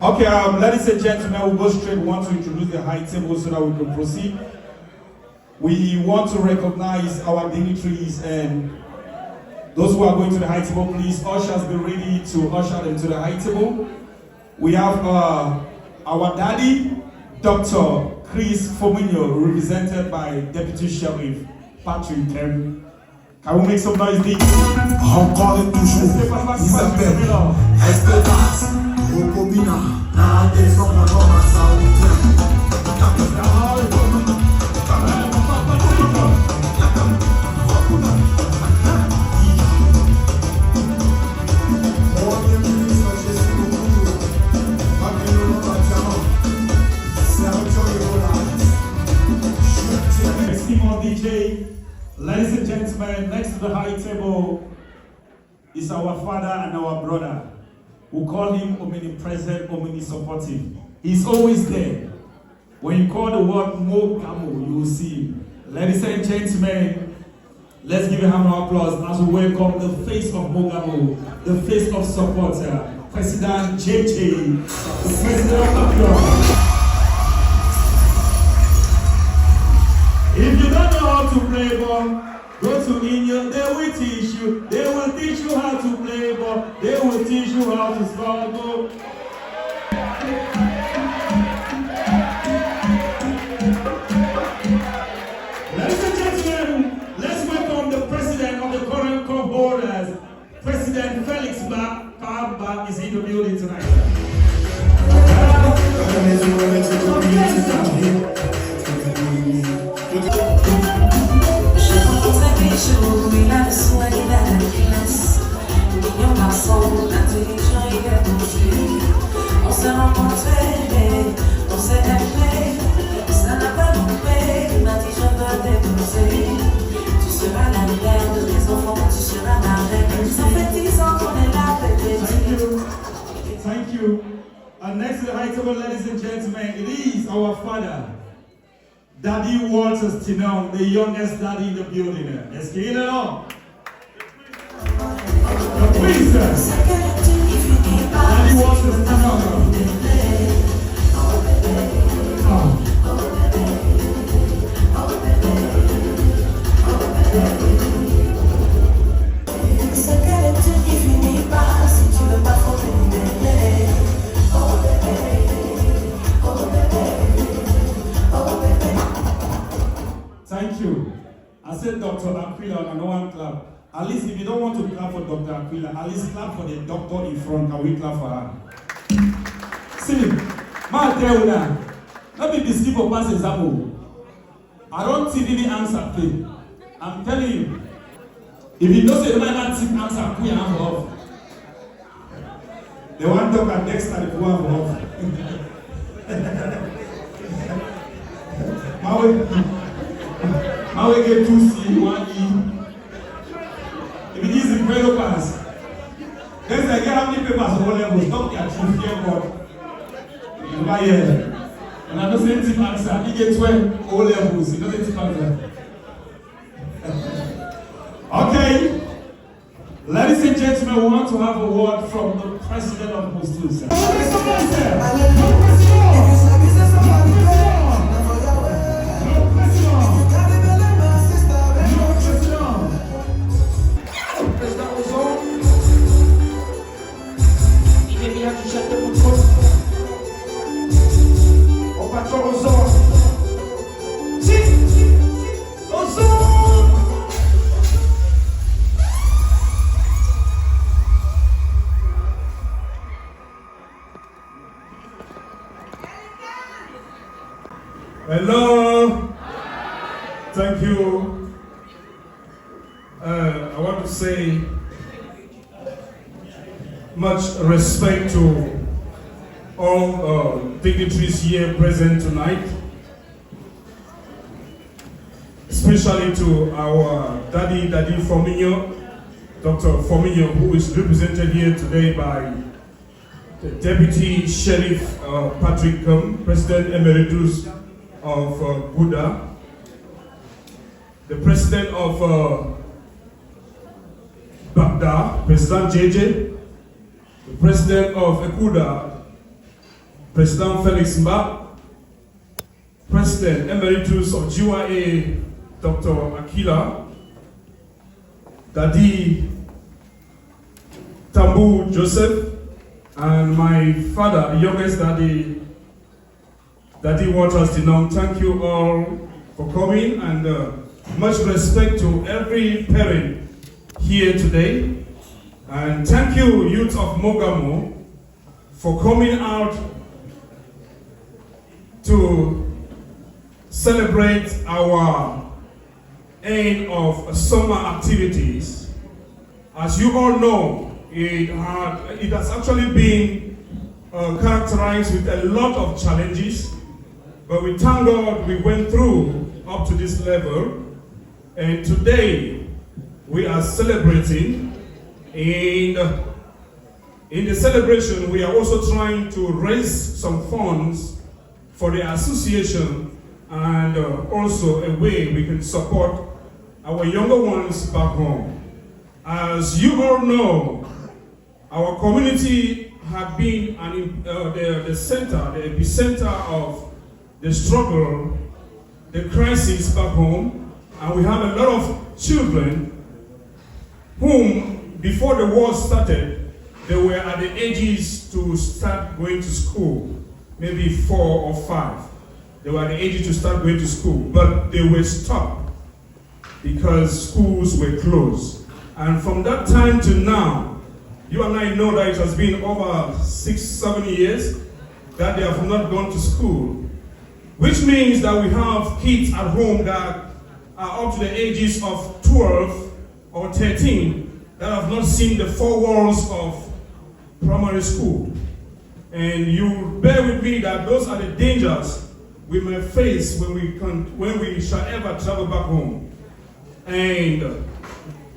Okay, ladies and gentlemen, we'll go straight. We want to introduce the high table so that we can proceed. We want to recognize our dignitaries and those who are going to the high table. Please, ushers, be ready to usher them to the high table. We have our daddy, Dr. Chris Fominio, represented by Deputy Sheriff Patrick Kemp. Can we make some noise, D? Encore et toujours, Isabelle, Espérance, Rocomina, la descente de DJ, ladies and gentlemen, next to the high table is our father and our brother. We call him omnipresent, omnisupportive. He's always there. When you call the word Mogamo, you will see him. Ladies and gentlemen, let's give a hand of applause as we welcome the face of Mogamo, the face of supporter, President JJ, the President of Gala. If you don't know how to play ball, go to India, they will teach you. They will teach you how to play ball. They will teach you how to score a goal. Ladies and gentlemen, let's welcome the president of the current cup holders. President Felix Ba is in the building tonight. Il a le soin, il a la classe. Mignon garçon, intelligent, il est doué. On s'est rencontrés, on s'est aimés. Ça n'a pas loupé, il m'a dit je veux t'épouser. Tu seras la mère de mes enfants, tu seras ma reine. Ça fait 10 ans qu'on est là, bébé. Thank you. And next to the high table, ladies and gentlemen, it is our father, Daddy Walters Tinon, the youngest daddy in the building. Let's get it on. The princess, Daddy Walters Tinon. Thank you. I said Dr. Aquila and no one clap. At least if you don't want to clap for Dr. Aquila, at least clap for the doctor in front. Can we clap for her? See, ma tell you now, let me be sleep or pass example. I don't see any answer thing. I'm telling you. If you don't say the man not see answer, we have off. The one Dr. Dexter, the one off. How we get 2C, 1E. If it is in prayer pass, then I get how many papers on one level, stop their truth here, God. You buy here. And I don't say anything answer, he gets 12 O levels, he doesn't say answer. Okay. Ladies and gentlemen, we want to have a word from the president of MUSTUS. Hello. Thank you. I want to say much respect to all dignitaries here present tonight, especially to our Daddy Fominio, Dr. Fominio, who is represented here today by the Deputy Sheriff Patrick Kemp, President Emeritus of Buddha, the President of Baghdad, President JJ, the President of Ekuda, President Felix Mba, President Emeritus of GYA, Dr. Akila, Daddy Tambu Joseph, and my father, youngest Daddy Waters Dinong. Thank you all for coming, and much respect to every parent here today. And thank you, youth of Mogamo, for coming out to celebrate our end of summer activities. As you all know, it has actually been characterized with a lot of challenges, but we thank God we went through up to this level, and today we are celebrating. And in the celebration, we are also trying to raise some funds for the association, and also a way we can support our younger ones back home. As you all know, our community had been the center, the epicenter of the struggle, the crisis back home, and we have a lot of children whom, before the war started, they were at the ages to start going to school, maybe 4 or 5. They were at the ages to start going to school, but they were stopped because schools were closed. And from that time to now, you and I know that it has been over 6-7 years that they have not gone to school, which means that we have kids at home that are up to the ages of 12 or 13 that have not seen the 4 walls of primary school. And you bear with me that those are the dangers we may face when we shall ever travel back home. And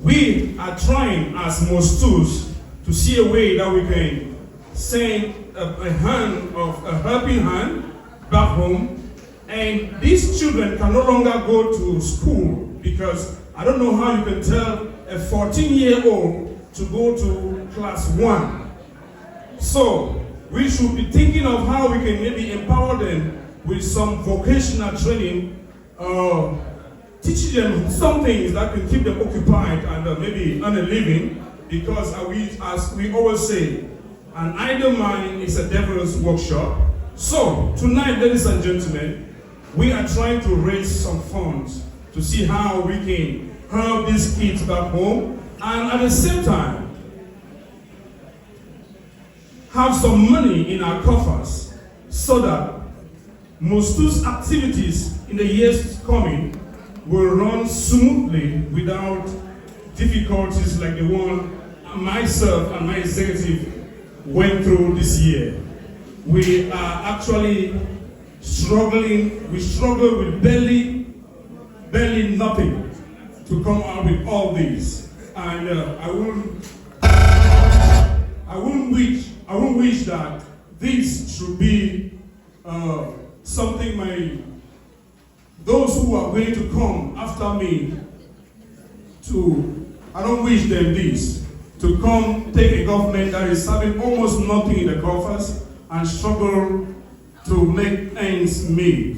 we are trying as MUSTUS to see a way that we can send a helping hand back home. And these children can no longer go to school, because I don't know how you can tell a 14-year-old to go to class 1. So we should be thinking of how we can maybe empower them with some vocational training, teaching them some things that can keep them occupied and maybe earn a living, because as we always say, an idle mind is a devil's workshop. So tonight, ladies and gentlemen, we are trying to raise some funds to see how we can help these kids back home, and at the same time have some money in our coffers so that MUSTUS activities in the years coming will run smoothly without difficulties like the one myself and my executive went through this year. We are actually struggling. We struggle with barely nothing to come out with all these. And I wouldn't wish that this should be something those who are going to come after me I don't wish them this, to come take a government that is having almost nothing in the coffers and struggle to make ends meet.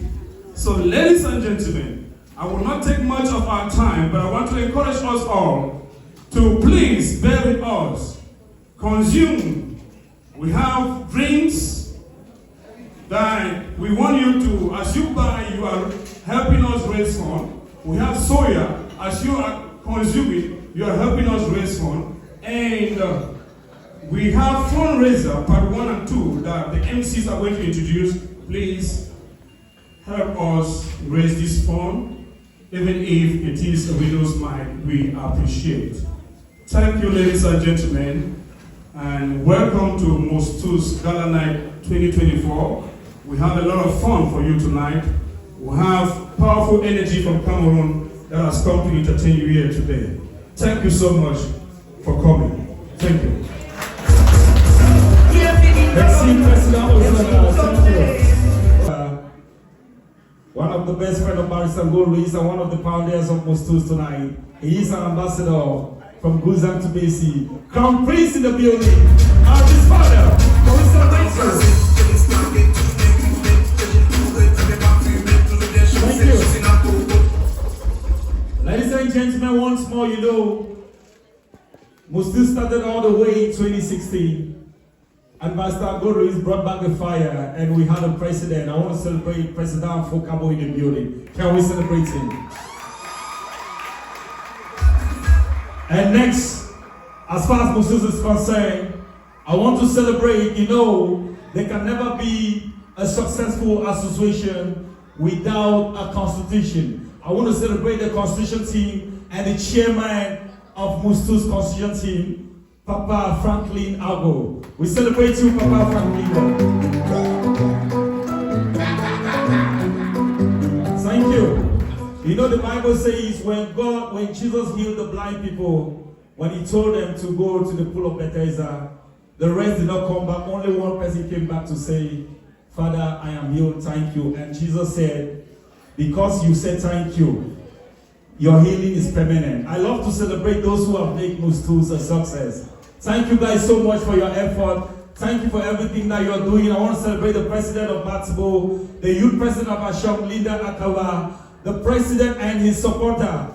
So ladies and gentlemen, I will not take much of our time, but I want to encourage us all to please bear with us. Consume. We have drinks that we want you to, as you buy, you are helping us raise funds. We have soya. As you are consuming, you are helping us raise funds. And we have fundraiser part 1 and 2 that the MCs are going to introduce. Please help us raise this fund, even if it is a widow's mite, we appreciate. Thank you, ladies and gentlemen, and welcome to MUSTUS Gala Night 2024. We have a lot of fun for you tonight. We have powerful energy from Cameroon that has come to entertain you here today. Thank you so much for coming. Thank you. One of the best friends of Barrister Luis and one of the founders of MUSTUS tonight. He is an ambassador from Guzan to BC. Crown Prince in the building. Our his father, Mr. Nicer. MUSTUS started all the way in 2016. And Pastor Guru brought back the fire, and we had a president. I want to celebrate President Fokabo in the building. Can we celebrate him? And next, as far as MUSTUS is concerned, I want to celebrate, there can never be a successful association without a constitution. I want to celebrate the constitution team and the chairman of MUSTUS constitution team, Papa Franklin Ago. We celebrate you, Papa Franklin. Thank you. The Bible says when Jesus healed the blind people, when he told them to go to the pool of Bethesda, the rest did not come back. Only one person came back to say, Father, I am healed, thank you. And Jesus said, because you said thank you, your healing is permanent. I love to celebrate those who have made MUSTUS a success. Thank you guys so much for your effort. Thank you for everything that you're doing. I want to celebrate the president of Matibo, the youth president of Ashok, Linda Akawa, the president and his supporter,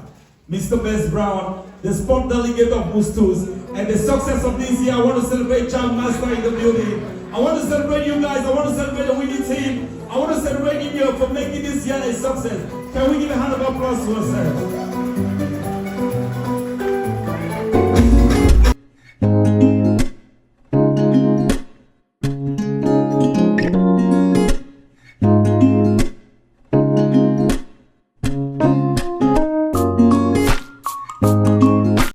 Mr. Bess Brown, the sport delegate of MUSTUS, and the success of this year. I want to celebrate John Master in the building. I want to celebrate you guys. I want to celebrate the winning team. I want to celebrate India for making this year a success. Can we give a hand of applause to ourselves?